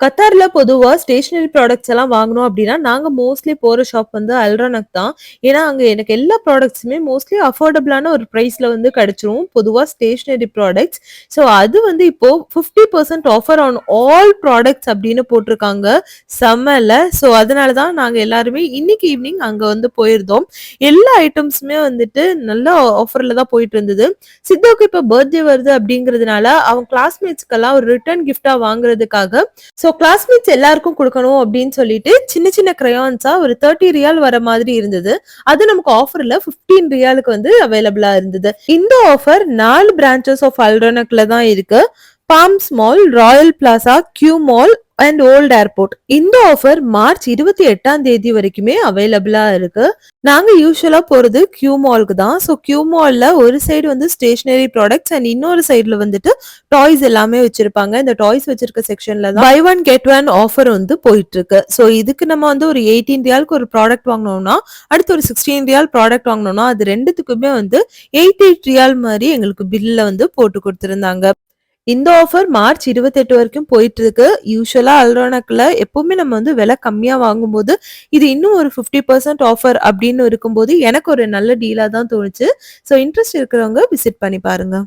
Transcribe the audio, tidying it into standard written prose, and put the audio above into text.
கத்தார்ல பொதுவா stationary products எல்லாம் வாங்கணும் அப்படின்னா, நாங்க மோஸ்ட்லி போற ஷாப் வந்து அல்ட்ரானக் தான். ஏன்னா, அங்க எனக்கு எல்லா ப்ராடக்ட்ஸுமே மோஸ்ட்லி அஃபோர்டபிளான ஒரு பிரைஸ்ல வந்து கிடைச்சிரும். பொதுவா ஸ்டேஷனரி ப்ராடக்ட்ஸ். ஸோ, அது வந்து இப்போ 50% ஆஃபர் ஆன் ஆல் ப்ராடக்ட்ஸ் அப்படின்னு போட்டிருக்காங்க. செம்மல. ஸோ, அதனால தான் நாங்க எல்லாருமே இன்னைக்கு ஈவினிங் அங்க வந்து போயிருந்தோம். எல்லா ஐட்டம்ஸுமே வந்துட்டு நல்ல ஆஃபர்ல தான் போயிட்டு இருந்தது. சித்தாவுக்கு இப்ப பர்த்டே வருது அப்படிங்கிறதுனால, அவன் கிளாஸ்மேட்ஸ்க்கெல்லாம் ஒரு ரிட்டர்ன் கிஃப்ட்டா வாங்குறதுக்காக ஸோ கிளாஸ்மேட்ஸ் எல்லாருக்கும் குடுக்கணும் அப்படின்னு சொல்லிட்டு, சின்ன சின்ன கிரையான்ஸா ஒரு 30 ரியால் வர மாதிரி இருந்தது. அது நமக்கு ஆஃபர்ல 15 ரியாலுக்கு வந்து அவைலபிளா இருந்தது. இந்த ஆஃபர் 4 பிரான்ச்சஸ் ஆஃப் அல்ட்ரானக்ல தான் இருக்கு. Palms Mall, Royal Plaza, Q Mall and old airport. இந்த ஆஃபர் மார்ச் 28ஆம் தேதி வரைக்குமே அவைலபிளா இருக்கு. நாங்க யூசுவலா போறது கியூ மால்க்கு தான். ஸோ கியூ மால்ல ஒரு சைடு வந்து ஸ்டேஷனரி ப்ராடக்ட்ஸ் அண்ட் இன்னொரு சைடுல வந்துட்டு டாய்ஸ் எல்லாமே வச்சிருப்பாங்க. இந்த டாய்ஸ் வச்சிருக்க செக்ஷன்ல தான் buy one get one offer வந்து போயிட்டு இருக்கு. ஸோ இதுக்கு நம்ம வந்து ஒரு 18 ரியாலுக்கு ஒரு ப்ராடக்ட் வாங்கினோம்னா, அடுத்து ஒரு 16 ரியால் ப்ராடக்ட் வாங்கினோம்னா, அது ரெண்டுத்துக்குமே வந்து 88 ரியால் மாதிரி எங்களுக்கு பில்ல வந்து போட்டு கொடுத்திருந்தாங்க. இந்த ஆஃபர் மார்ச் 28 வரைக்கும் போயிட்டு இருக்கு. யூசுவலா அல்ட்ரானக்ல எப்பவுமே நம்ம வந்து விலை கம்மியா வாங்கும்போது, இது இன்னும் ஒரு 50% ஆஃபர் அப்படின்னு இருக்கும்போது, எனக்கு ஒரு நல்ல டீலா தான் தோணுச்சு. ஸோ இன்ட்ரெஸ்ட் இருக்கிறவங்க விசிட் பண்ணி பாருங்க.